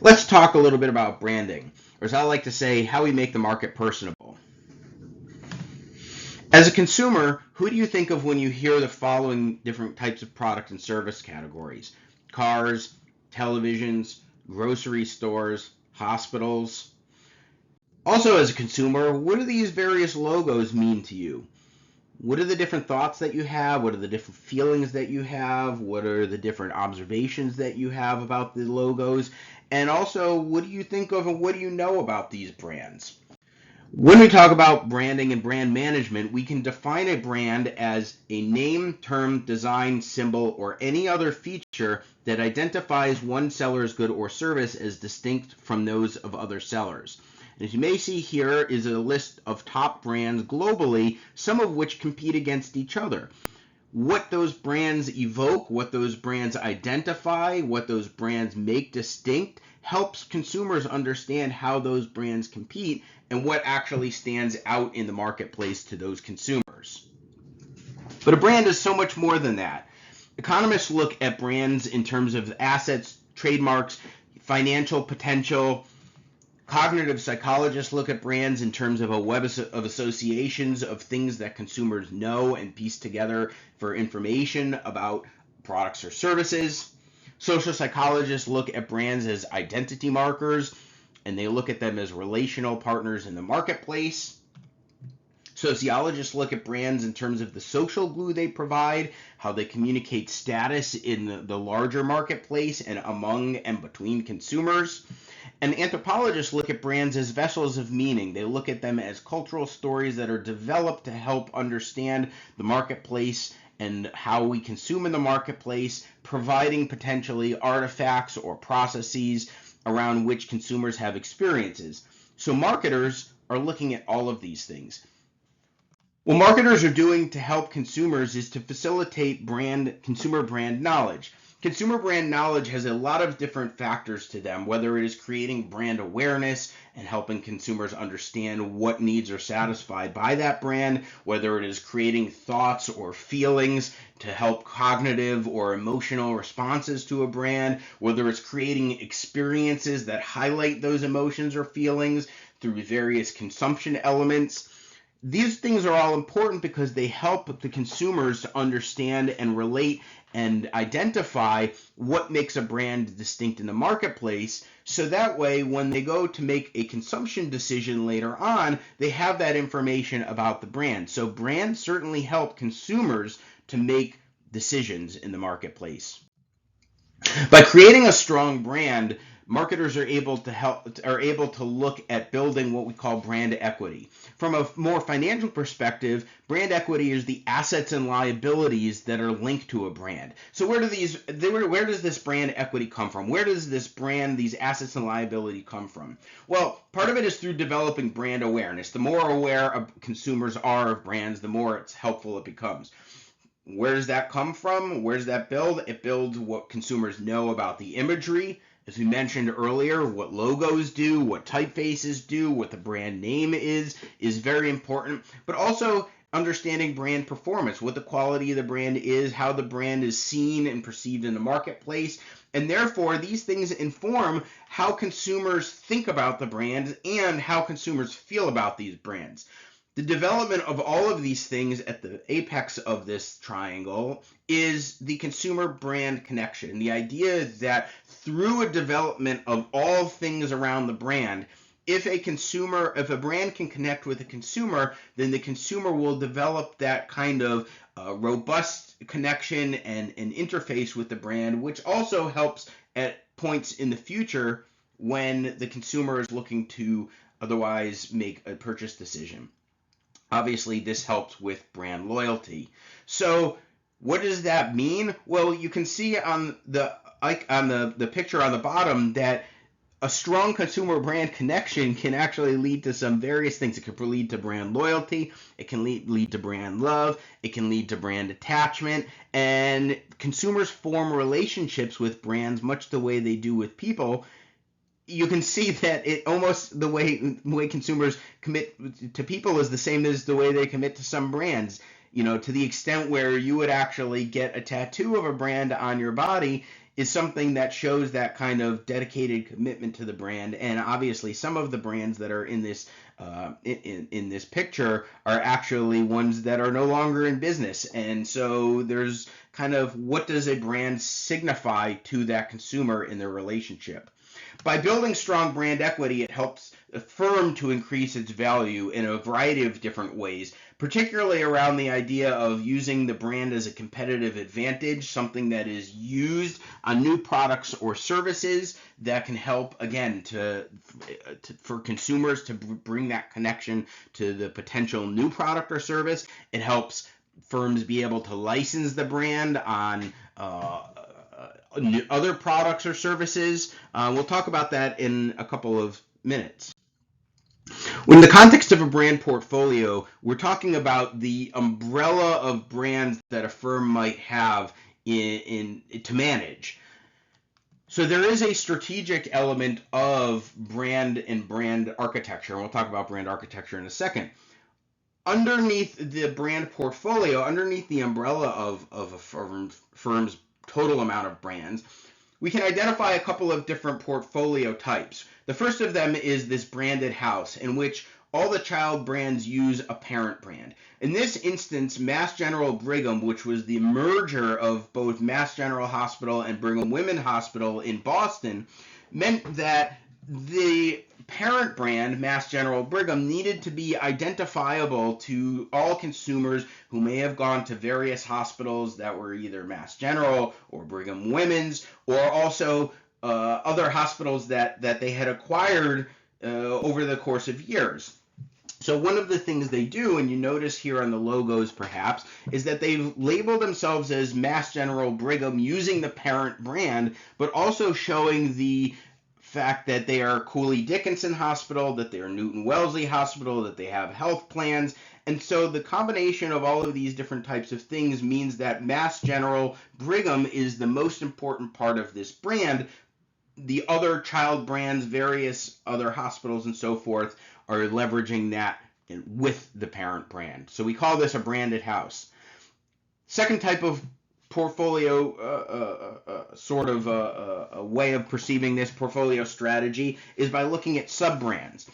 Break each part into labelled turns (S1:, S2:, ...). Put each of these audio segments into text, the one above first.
S1: Let's talk a little bit about branding, or as I like to say, how we make the market personable. As a consumer, who do you think of when you hear the following different types of product and service categories? Cars, televisions, grocery stores, hospitals. Also, as a consumer, what do these various logos mean to you? What are the different thoughts that you have? What are the different feelings that you have? What are the different observations that you have about the logos? And also, what do you think of and what do you know about these brands? When we talk about branding and brand management, we can define a brand as a name, term, design, symbol, or any other feature that identifies one seller's good or service as distinct from those of other sellers. And as you may see here is a list of top brands globally, some of which compete against each other. What those brands evoke, what those brands identify, what those brands make distinct helps consumers understand how those brands compete and what actually stands out in the marketplace to those consumers. But a brand is so much more than that. Economists look at brands in terms of assets, trademarks, financial potential. Cognitive psychologists look at brands in terms of a web of associations of things that consumers know and piece together for information about products or services. Social psychologists look at brands as identity markers, and they look at them as relational partners in the marketplace. Sociologists look at brands in terms of the social glue they provide, how they communicate status in the larger marketplace and among and between consumers. And anthropologists look at brands as vessels of meaning. They look at them as cultural stories that are developed to help understand the marketplace and how we consume in the marketplace, providing potentially artifacts or processes around which consumers have experiences. So marketers are looking at all of these things. What marketers are doing to help consumers is to facilitate consumer brand knowledge. Consumer brand knowledge has a lot of different factors to them, whether it is creating brand awareness and helping consumers understand what needs are satisfied by that brand, whether it is creating thoughts or feelings to help cognitive or emotional responses to a brand, whether it's creating experiences that highlight those emotions or feelings through various consumption elements. These things are all important because they help the consumers to understand and relate and identify what makes a brand distinct in the marketplace, so that way when they go to make a consumption decision later on, they have that information about the brand. So brands certainly help consumers to make decisions in the marketplace. By creating a strong brand, marketers are able to look at building what we call brand equity. From a more financial perspective, brand equity is the assets and liabilities that are linked to a brand. So where does this brand equity come from? Where does these assets and liability come from? Well, part of it is through developing brand awareness. The more aware consumers are of brands, the more it's helpful it becomes. Where does that come from? Where does that build? It builds what consumers know about the imagery. As we mentioned earlier, what logos do, what typefaces do, what the brand name is very important. But also understanding brand performance, what the quality of the brand is, how the brand is seen and perceived in the marketplace. And therefore, these things inform how consumers think about the brand and how consumers feel about these brands. The development of all of these things at the apex of this triangle is the consumer brand connection. The idea is that through a development of all things around the brand, if a brand can connect with a consumer, then the consumer will develop that kind of robust connection and an interface with the brand, which also helps at points in the future when the consumer is looking to otherwise make a purchase decision. Obviously, this helps with brand loyalty. So what does that mean? Well, you can see on the picture on the bottom that a strong consumer brand connection can actually lead to some various things. It can lead to brand loyalty, it can lead to brand love, it can lead to brand attachment, and consumers form relationships with brands much the way they do with people. You can see that it almost the way consumers commit to people is the same as the way they commit to some brands. To the extent where you would actually get a tattoo of a brand on your body is something that shows that kind of dedicated commitment to the brand. And obviously, some of the brands that are in this in this picture are actually ones that are no longer in business. And so there's kind of, what does a brand signify to that consumer in their relationship? By building strong brand equity, it helps a firm to increase its value in a variety of different ways, particularly around the idea of using the brand as a competitive advantage, something that is used on new products or services that can help, again, for consumers to bring that connection to the potential new product or service. It helps firms be able to license the brand on other products or services. We'll talk about that in a couple of minutes. In the context of a brand portfolio, we're talking about the umbrella of brands that a firm might have to manage. So there is a strategic element of brand and brand architecture, and we'll talk about brand architecture in a second. Underneath the brand portfolio, underneath the umbrella of a firm's total amount of brands, we can identify a couple of different portfolio types. The first of them is this branded house, in which all the child brands use a parent brand. In this instance, Mass General Brigham, which was the merger of both Mass General Hospital and Brigham Women's Hospital in Boston, meant that the parent brand, Mass General Brigham, needed to be identifiable to all consumers who may have gone to various hospitals that were either Mass General or Brigham Women's, or also other hospitals that they had acquired over the course of years. So one of the things they do, and you notice here on the logos perhaps, is that they've labeled themselves as Mass General Brigham using the parent brand, but also showing the fact that they are Cooley Dickinson Hospital, that they are Newton Wellesley Hospital, that they have health plans. And so the combination of all of these different types of things means that Mass General Brigham is the most important part of this brand. The other child brands, various other hospitals and so forth, are leveraging that with the parent brand. So we call this a branded house. Second type of portfolio a way of perceiving this portfolio strategy is by looking at sub-brands.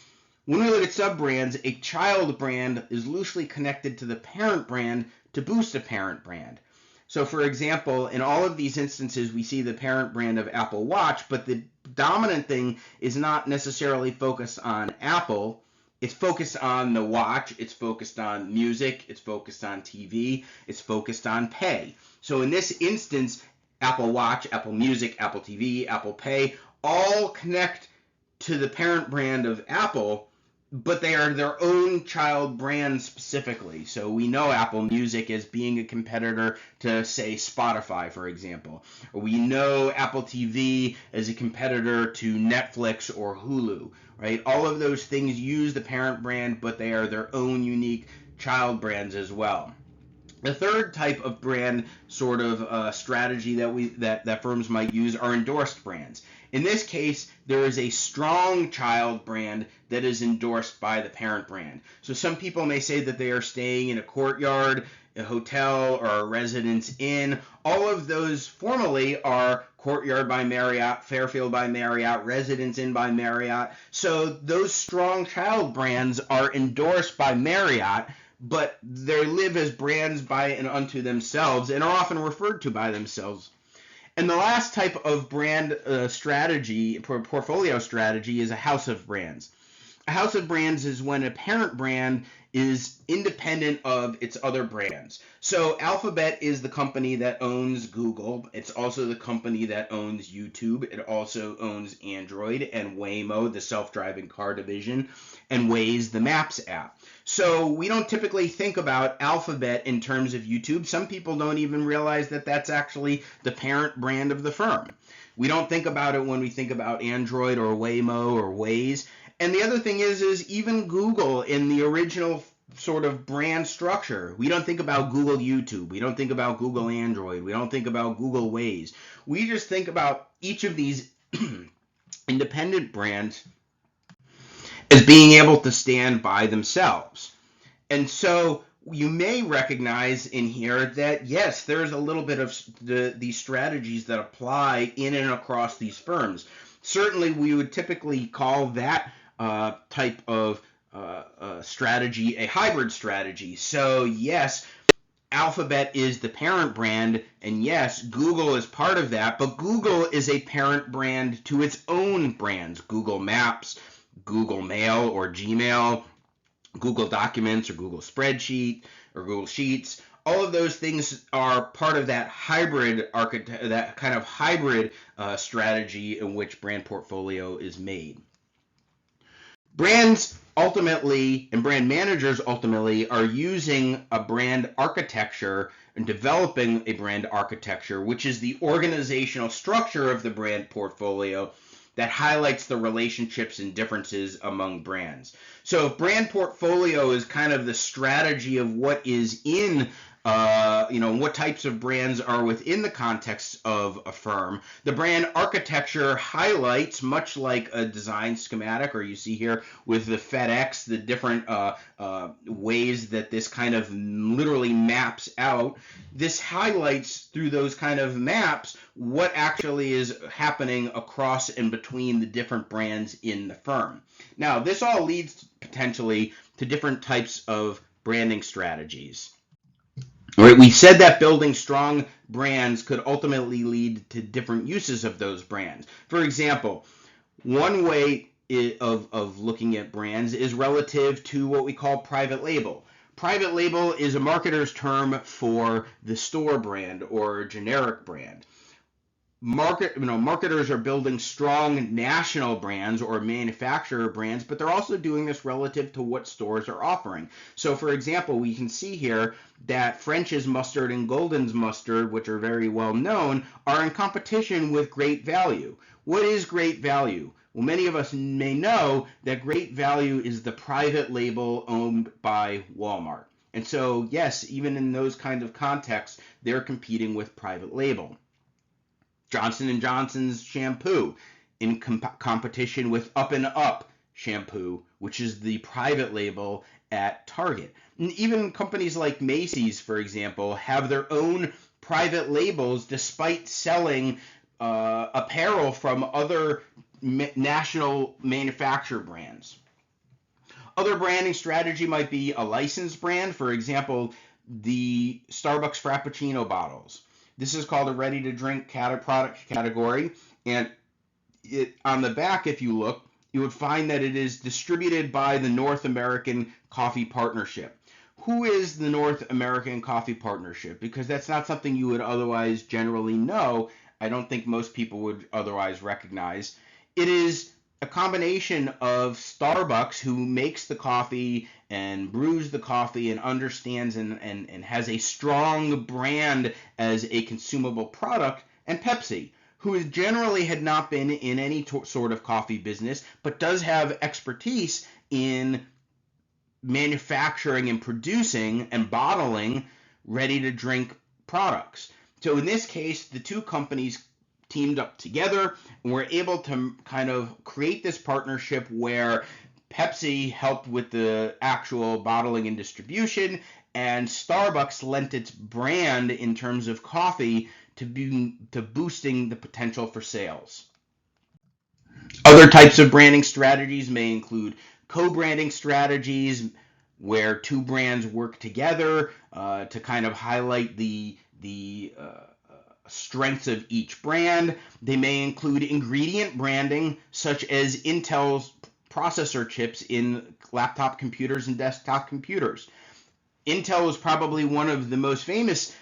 S1: When we look at sub-brands, a child brand is loosely connected to the parent brand to boost a parent brand. So for example, in all of these instances, we see the parent brand of Apple Watch, but the dominant thing is not necessarily focused on Apple. It's focused on the watch, it's focused on music, it's focused on TV, it's focused on pay. So in this instance, Apple Watch, Apple Music, Apple TV, Apple Pay, all connect to the parent brand of Apple, but they are their own child brand specifically. So we know Apple Music as being a competitor to, say, Spotify, for example. Or we know Apple TV as a competitor to Netflix or Hulu, right? All of those things use the parent brand, but they are their own unique child brands as well. The third type of brand strategy that firms might use are endorsed brands. In this case, there is a strong child brand that is endorsed by the parent brand. So some people may say that they are staying in a Courtyard, a hotel, or a Residence Inn. All of those formally are Courtyard by Marriott, Fairfield by Marriott, Residence Inn by Marriott. So those strong child brands are endorsed by Marriott, but they live as brands by and unto themselves and are often referred to by themselves. And the last type of brand strategy, portfolio strategy, is a house of brands. A house of brands is when a parent brand is independent of its other brands. So Alphabet is the company that owns Google. It's also the company that owns YouTube. It also owns Android and Waymo, the self-driving car division, and Waze, the Maps app. So we don't typically think about Alphabet in terms of YouTube. Some people don't even realize that that's actually the parent brand of the firm. We don't think about it when we think about Android or Waymo or Waze. And the other thing is even Google in the original sort of brand structure. We don't think about Google YouTube. We don't think about Google Android. We don't think about Google Waze. We just think about each of these independent brands as being able to stand by themselves. And so You may recognize in here that yes, there's a little bit of these strategies that apply in and across these firms. Certainly, we would typically call that type of strategy a hybrid strategy. So yes, Alphabet is the parent brand, and yes, Google is part of that, but Google is a parent brand to its own brands: Google Maps, Google Mail or Gmail, Google Documents or Google Spreadsheet or Google Sheets. All of those things are part of that hybrid that kind of hybrid strategy in which brand portfolio is made. Brands ultimately and brand managers ultimately are using a brand architecture and developing a brand architecture, which is the organizational structure of the brand portfolio that highlights the relationships and differences among brands. So brand portfolio is kind of the strategy of what is in what types of brands are within the context of a firm. The brand architecture highlights, much like a design schematic, or you see here with the FedEx, the different ways that this kind of literally maps out. This highlights through those kind of maps what actually is happening across and between the different brands in the firm. Now, this all leads potentially to different types of branding strategies. All right, we said that building strong brands could ultimately lead to different uses of those brands. For example, one way of looking at brands is relative to what we call private label. Private label is a marketer's term for the store brand or generic brand. Marketers are building strong national brands or manufacturer brands, but they're also doing this relative to what stores are offering. So for example, we can see here that French's mustard and Golden's mustard, which are very well known, are in competition with Great Value. What is Great Value? Well, many of us may know that Great Value is the private label owned by Walmart. And so yes, even in those kinds of contexts, they're competing with private label. Johnson & Johnson's shampoo in competition with Up and Up shampoo, which is the private label at Target. And even companies like Macy's, for example, have their own private labels despite selling apparel from other national manufacturer brands. Other branding strategy might be a licensed brand, for example, the Starbucks Frappuccino bottles. This is called a ready-to-drink product category, and on the back, if you look, you would find that it is distributed by the North American Coffee Partnership. Who is the North American Coffee Partnership? Because that's not something you would otherwise generally know. I don't think most people would otherwise recognize. It is a combination of Starbucks, who makes the coffee and brews the coffee and understands and has a strong brand as a consumable product, and Pepsi, who generally had not been in any sort of coffee business, but does have expertise in manufacturing and producing and bottling ready-to-drink products. So in this case, the two companies teamed up together and were able to kind of create this partnership where Pepsi helped with the actual bottling and distribution, and Starbucks lent its brand in terms of coffee to boosting the potential for sales. Other types of branding strategies may include co-branding strategies, where two brands work together to kind of highlight the strengths of each brand. They may include ingredient branding, such as Intel's processor chips in laptop computers and desktop computers. Intel is probably one of the most famous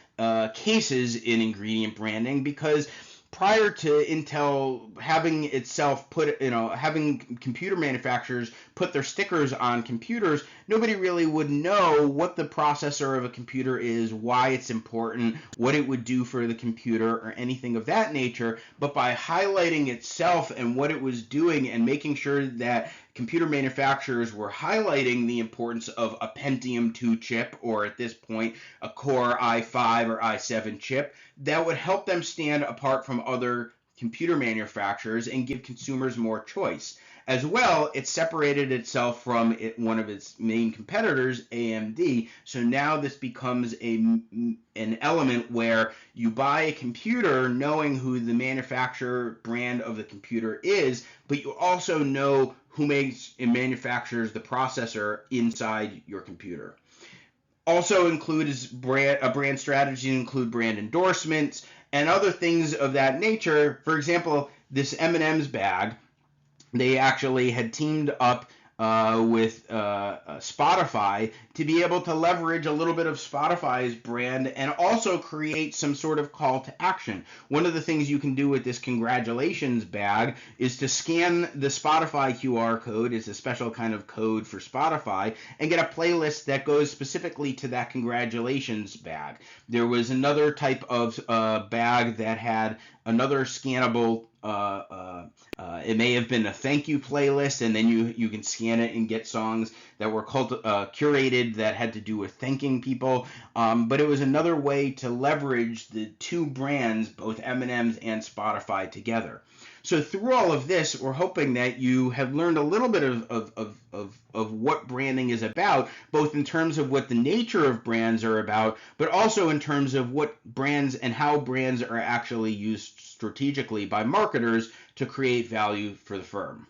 S1: cases in ingredient branding, because prior to Intel having itself having computer manufacturers put their stickers on computers, nobody really would know what the processor of a computer is, why it's important, what it would do for the computer, or anything of that nature. But by highlighting itself and what it was doing and making sure that computer manufacturers were highlighting the importance of a Pentium 2 chip, or at this point, a Core i5 or i7 chip, that would help them stand apart from other computer manufacturers and give consumers more choice. As well, it separated itself from one of its main competitors, AMD. So now this becomes an element where you buy a computer knowing who the manufacturer brand of the computer is, but you also know who makes and manufactures the processor inside your computer. Also includes brand strategy, include brand endorsements and other things of that nature. For example, this M&M's bag, they actually had teamed up with Spotify to be able to leverage a little bit of Spotify's brand and also create some sort of call to action. One of the things you can do with this congratulations bag is to scan the Spotify QR code. It's a special kind of code for Spotify, and get a playlist that goes specifically to that congratulations bag. There was another type of bag that had another scannable it may have been a thank you playlist, and then you can scan it and get songs that were curated that had to do with thanking people. But it was another way to leverage the two brands, both M&M's and Spotify, together. So through all of this, we're hoping that you have learned a little bit of what branding is about, both in terms of what the nature of brands are about, but also in terms of what brands and how brands are actually used strategically by marketers to create value for the firm.